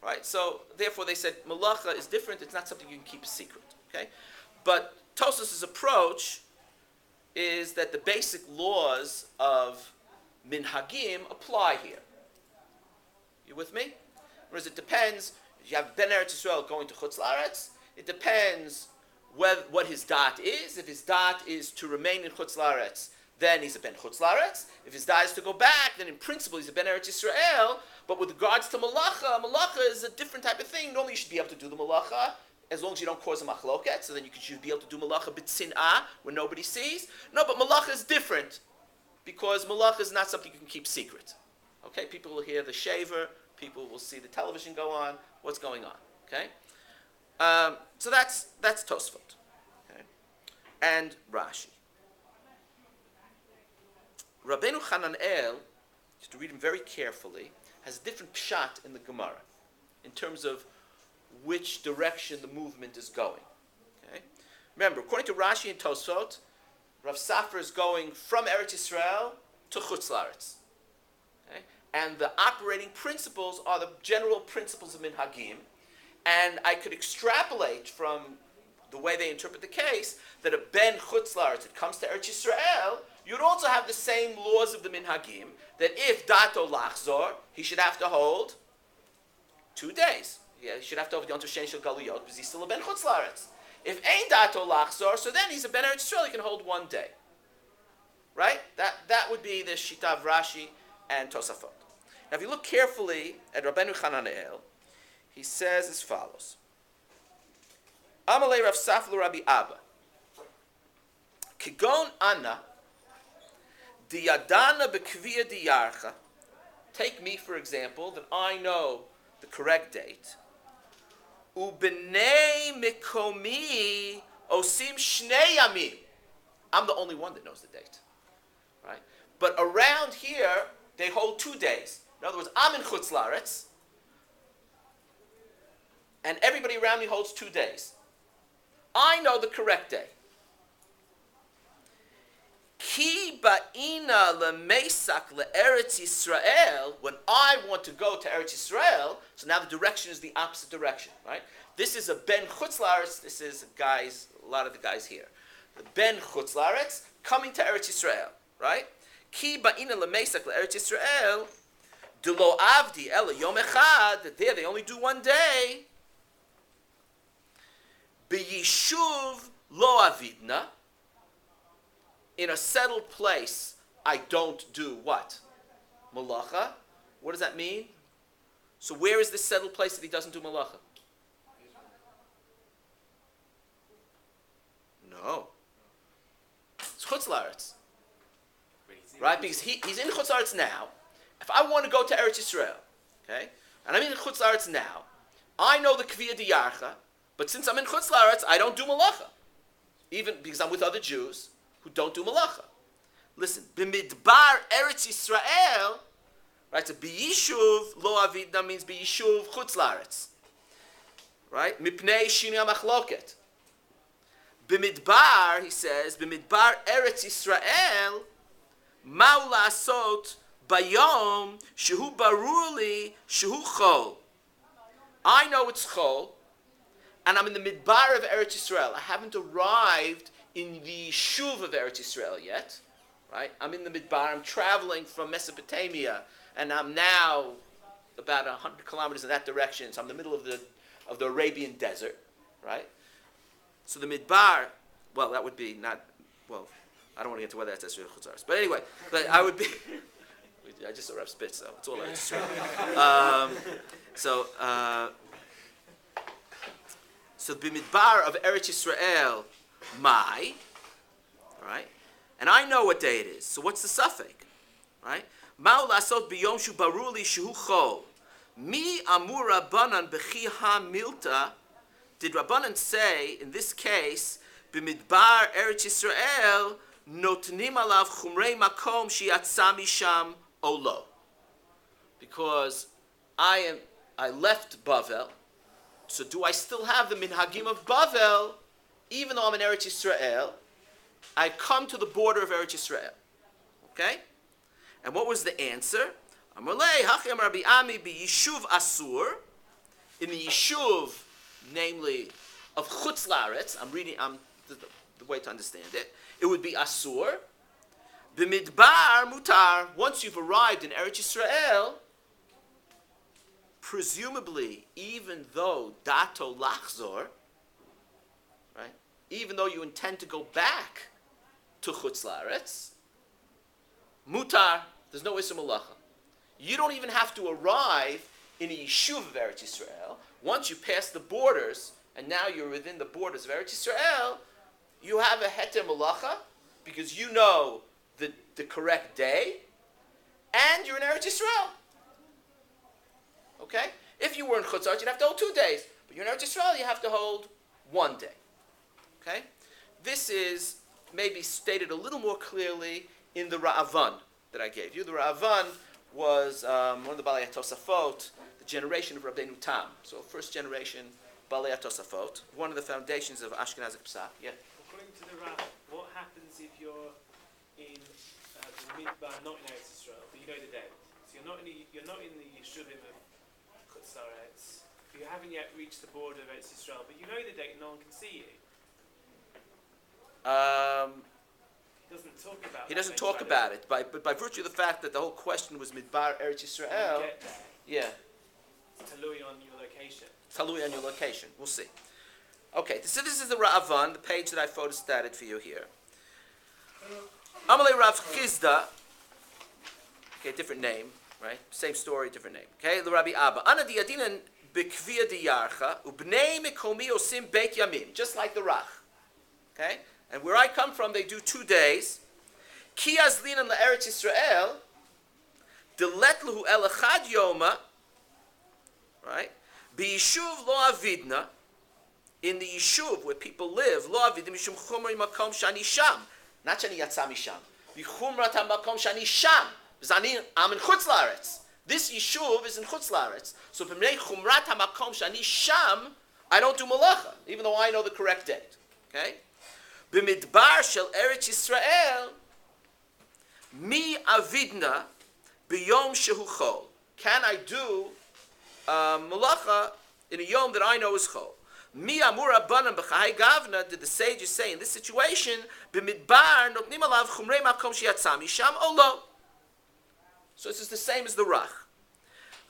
right? So therefore they said malacha is different. It's not something you can keep a secret, okay? But Tosfos' approach is that the basic laws of minhagim apply here. You with me? Whereas it depends. You have Ben Eretz Yisrael going to Chutz La'aretz. It depends what his da'at is. If his da'at is to remain in Chutz La'aretz, then he's a Ben Chutz La'aretz. If his da'at is to go back, then in principle he's a Ben Eretz Yisrael. But with regards to malacha is a different type of thing. Normally you should be able to do the malacha as long as you don't cause a machloket. So then you should be able to do malacha b'tzin'ah when nobody sees. No, but malacha is different because malacha is not something you can keep secret. Okay, people will hear the shaver. People will see the television go on. What's going on? Okay, so that's Tosfot, okay, and Rashi. Rabbeinu Hananel, just to read him very carefully, has a different pshat in the Gemara in terms of which direction the movement is going. Okay, remember, according to Rashi and Tosfot, Rav Safra is going from Eretz Yisrael to Chutz La'aretz. Okay? And the operating principles are the general principles of minhagim. And I could extrapolate from the way they interpret the case that a ben chutz la'aretz that comes to Eretz Yisrael, you'd also have the same laws of the minhagim, that if dato lachzor, he should have to hold 2 days. Yeah, he should have to hold yomtovsheni galuyot because he's still a ben chutz la'aretz. If ein dato lachzor, so then he's a ben Eretz Yisrael, he can hold 1 day. Right? That would be the shita of Rashi and Tosafot. Now, if you look carefully at Rabbeinu Hananel, he says as follows: Amalei Rav Saflu Rabbi Abba, Kigon Anna, Diyadana Bekvia Diyarcha. Take me, for example, that I know the correct date. Ubenei Mikomi Osim Shnei Yamim. I'm the only one that knows the date. Right? But around here, they hold 2 days. In other words, I'm in Chutz La'aretz, and everybody around me holds 2 days. I know the correct day. Ki ba'ina le'mesak le'eretz Yisrael. When I want to go to Eretz Yisrael, so now the direction is the opposite direction, right? This is a ben Chutz La'aretz. This is a lot of the guys here. The ben Chutz La'aretz coming to Eretz Yisrael, right? Ki ba'ina le'mesak le'eretz Yisrael. Delo avdi ela yom echad. That there they only do 1 day. B'yishuv lo avidna. In a settled place, I don't do what? Malacha. What does that mean? So where is this settled place that he doesn't do malacha? No. It's Chutz La'aretz. Right? Because he's in Chutz La'aretz now. If I want to go to Eretz Yisrael, okay, and I'm in Chutz La'aretz now, I know the Kviya Diyarcha, but since I'm in Chutz La'aretz, I don't do malacha. Even because I'm with other Jews who don't do malacha. Listen, b'midbar Eretz Yisrael, right? So b'yishuv lo avidna means b'yishuv Chutz La'aretz, right? Mipnei shinui machloket. B'midbar, he says, b'midbar Eretz Yisrael, ma'u la'asot bayom shehu baruli shehu chol. I know it's chol, and I'm in the midbar of Eretz Yisrael. I haven't arrived in the shuv of Eretz Yisrael yet, right? I'm in the midbar. I'm traveling from Mesopotamia, and I'm now about 100 kilometers in that direction. So I'm in the middle of the Arabian desert, right? So the midbar, well, that would be not, well, I don't want to get to whether that's Esrei or Chutz La'aretz. But anyway, I would be, I just saw Rav Spitz, so it's all Eretz Yisrael. So the midbar of Eretz Yisrael, my, right? And I know what day it is. So what's the suffix, right? Ma'u la'asot biyom shu baruli shehu chol. Mi amur Rabbanan b'chi ha-milta. Did Rabbanan say, in this case, b'midbar Eretz Yisrael, notnim alav chumrei makom shi'atza misham olo? Because I left Bavel, so do I still have the minhagim of Bavel, even though I'm in Eretz Yisrael? I come to the border of Eretz Yisrael. Okay? And what was the answer? Amalei hachem Rabbi Ami b'yishuv asur. in the Yishuv, namely of Chutz La'aretz, the way to understand it, it would be Asur. The Midbar Mutar, once you've arrived in Eretz Yisrael, presumably, even though Dato Lachzor, right, even though you intend to go back to Chutz La'aretz, Mutar, there's no Isser Malacha. You don't even have to arrive in a Yishuv of Eretz Yisrael. Once you pass the borders, and now you're within the borders of Eretz Yisrael, you have a Heter Malacha, because you know the correct day, and you're in Eretz Yisrael. Okay? If you were in Chutz La'aretz, you'd have to hold 2 days. But you're in Eretz Yisrael, you have to hold 1 day. Okay? This is maybe stated a little more clearly in the Ra'avan that I gave you. The Ra'avan was one of the Balei Tosafot, the generation of Rabbeinu Tam. So first generation Balei Tosafot, one of the foundations of Ashkenazic Psach. Yeah? According to the Rabbi, what happens if you're in the Midbar, not in Eretz Yisrael, but you know the date? So you're not in the Yeshuvim of Chutz La'aretz. You haven't yet reached the border of Eretz Yisrael, but you know the date and no one can see you. He doesn't talk about it, but by virtue of the fact that the whole question was Midbar Eretz Yisrael, yeah. It's talui on your location. Talui on your location. We'll see. Okay, so this is the Ra'avan, the page that I photostated for you here. Amalei Rav Chizda. Okay, different name, right? Same story, different name. Okay, the Rabbi Abba. Ana diadinan bekvia diyarcha ubnei mekomi osim beit yamim, just like the Rach. Okay, and where I come from, they do 2 days. Ki azlinan la'eretz Yisrael, deletluhu el echad yoma, right? B'yishuv lo avidna, in the yishuv where people live, lo avidna mishum chumri makom shani sham, not shani yatsa misham, b'chumrat ha'makom shani sham, I'm in Chutz La'aretz. This yishuv is in Chutz La'aretz. So b'mnei chumrat ha'makom shani sham, I don't do malacha, even though I know the correct date. Okay? B'midbar shel Eretz Yisrael, mi avidna b'yom shehu chol. Can I do malacha in a yom that I know is chol? Mi amur abanam b'chai gavna, did the sages say in this situation, b'midbar notnim alav chumrei makom sheyatzam misham olo. So this is the same as the Rach.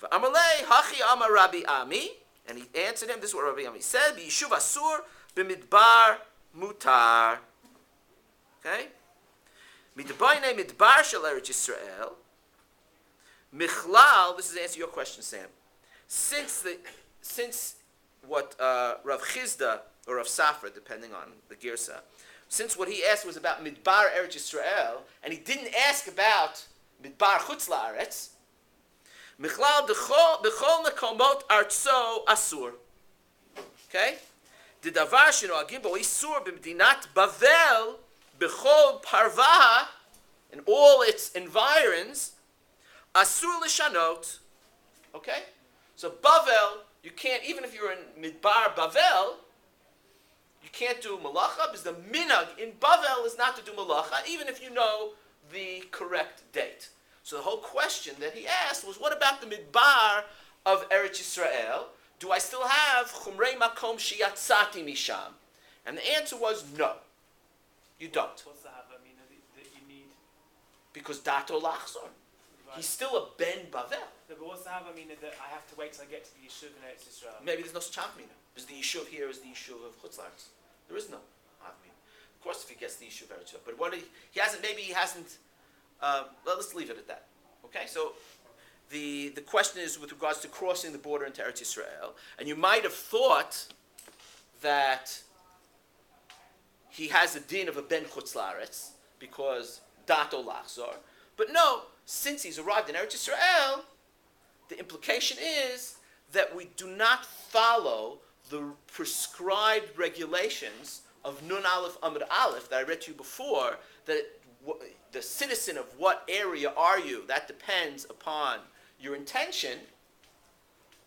V'amalei hachi amar Rabbi Ami, and he answered him, this is what Rabbi Ami said, b'yishuv asur b'midbar mutar. Okay? Midbayne midbar shel Eretz Yisrael. Michlal, this is to answer your question, Sam. Since what Rav Chizda or Rav Safra, depending on the girsa, since what he asked was about midbar Eretz Yisrael, and he didn't ask about midbar Chutz La'aretz, Michlal b'chol nekomot artso asur. Okay? The davar shenoagim bo isur b'medinat Bavel b'chol parvaha, in all its environs, asur l'shanot. Okay? So Bavel, you can't, even if you're in Midbar Bavel, you can't do malacha, because the minhag in Bavel is not to do malacha, even if you know the correct date. So the whole question that he asked was, what about the Midbar of Eretz Yisrael? Do I still have chumrei makom shiyatzati misham? And the answer was no. You don't. What's the hava mina that you need? Because dato lachzor. Right. He's still a ben Bavel. No, but what's the hava mina that I have to wait till I get to the yishuv in Eretz Yisrael? Maybe there's no such mina. Because the yishuv here is the yishuv of Chutz La'aretz. There is no hava mina. Of course, if he gets the yishuv of Eretz Yisrael. But what he hasn't, maybe he hasn't, let's leave it at that. Okay, so the question is with regards to crossing the border into Eretz Yisrael, and you might have thought that he has a din of a ben Chutz La'aretz because dato lachzor, but no, since he's arrived in Eretz Yisrael, the implication is that we do not follow the prescribed regulations of Nun Aleph Amud Aleph that I read to you before, that the citizen of what area are you, that depends upon your intention.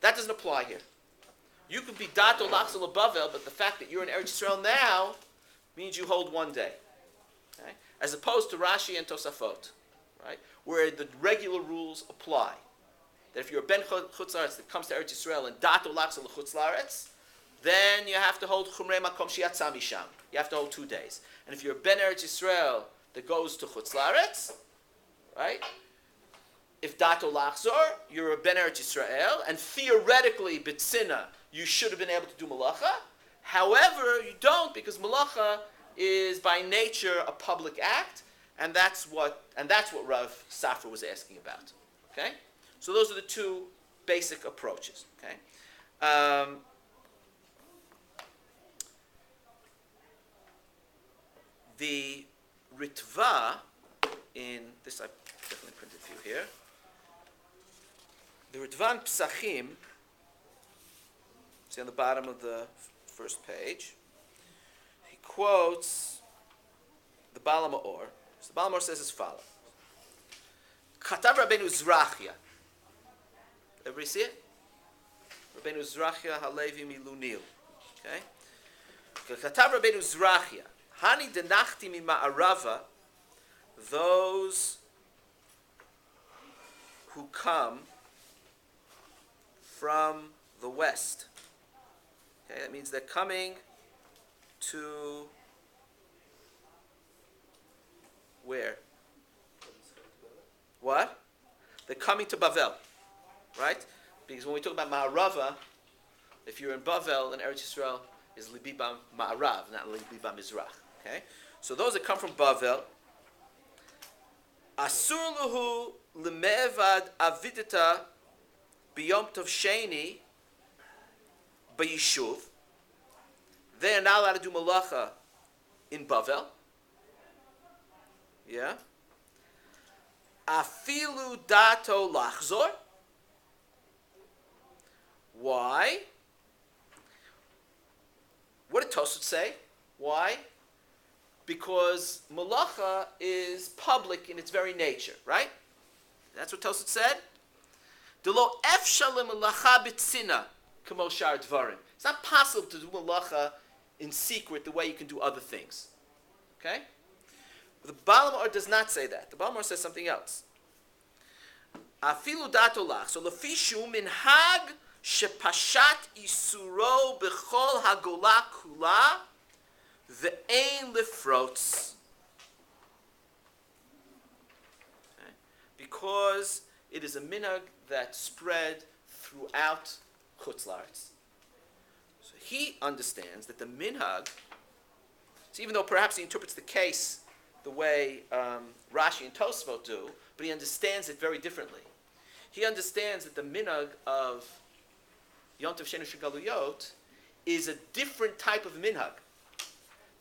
That doesn't apply here. You could be dato lachzor lebavel, but the fact that you're in Eretz Yisrael now means you hold 1 day. Okay? As opposed to Rashi and Tosafot, right? Where the regular rules apply. that if you're a ben chutz laaretz that comes to Eretz Yisrael and dato lachzor l'chutz laaretz, then you have to hold chumrei makom shiyatzah misham. You have to hold 2 days. And if you're a ben Eretz Yisrael that goes to chutz laaretz, right? If dato lachzor, you're a ben Eretz Yisrael, and theoretically, b'tzina, you should have been able to do malacha. However, you don't, because malacha is by nature a public act, and that's what Rav Safra was asking about. Okay, so those are the two basic approaches. Okay, the Ritva in this I definitely printed a few here. The Ritva in Psachim. See on the bottom of the first page. He quotes the Baal HaMaor. So the Baal HaMaor says as follows. Chatav Rabbeinu Zrachia. Everybody see it? Rabbeinu Zrachia Halevi Milunil. Okay? Chatav Rabbeinu Zrachia. Hani denachti mima'arava. Those who come from the west. Okay, that means they're coming to where? What? They're coming to Bavel, right? Because when we talk about Ma'arava, if you're in Bavel, then Eretz Yisrael is Libibam Ma'arav, not Libibam Mizrach. Okay? So those that come from Bavel, Asur luhu lemevad avidita b'yomtovsheni b'yishuv. They are not allowed to do malacha in Bavel. Yeah. Afilu dato lachzor. Why? What did Tosfot say? Why? Because malacha is public in its very nature, right? That's what Tosfot said. Delo efshalim malacha b'tzina k'mo shar dvarim. It's not possible to do malacha in secret the way you can do other things. Okay? The Baal HaMaor does not say that. The Baal HaMaor says something else. Afilu dato lach. So lefishu minhag shepashat isuro b'chol hagola kula ve'ein lifrots. Okay? Because it is a minhag that spread throughout Chutz La'aretz. So he understands that the minhag, so even though perhaps he interprets the case the way Rashi and Tosfot do, but he understands it very differently. He understands that the minhag of yomtovsheni-part2 is a different type of minhag.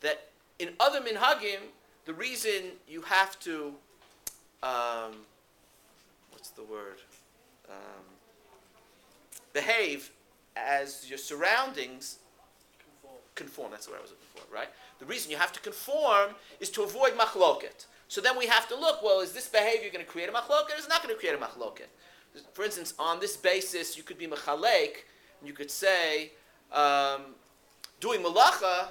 That in other minhagim, the reason you have to, behave as your surroundings conform. That's what I was looking for, right? The reason you have to conform is to avoid machloket. So then we have to look, well, is this behavior going to create a machloket or is it not going to create a machloket? For instance, on this basis, you could be mechalek, and you could say, doing malacha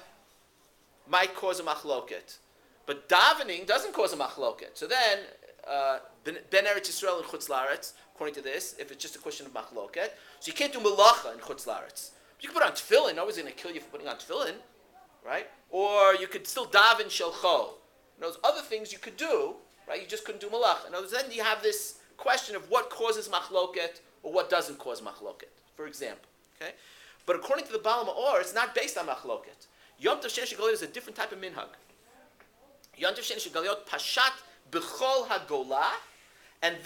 might cause a machloket. But davening doesn't cause a machloket. So then, ben Eretz Yisrael and Chutz La'aretz, according to this, if it's just a question of machloket, so you can't do malacha in Chutz La'aretz. You can put on tefillin. Nobody's going to kill you for putting on tefillin, right? Or you could still daven shelcho. And those other things you could do, right? You just couldn't do malacha. And then you have this question of what causes machloket or what doesn't cause machloket, for example. Okay? But according to the Baal HaMaor, it's not based on machloket. Yomtovsheni-part2 is a different type of minhag. Yomtovsheni-part2 pashat b'chol hagola, and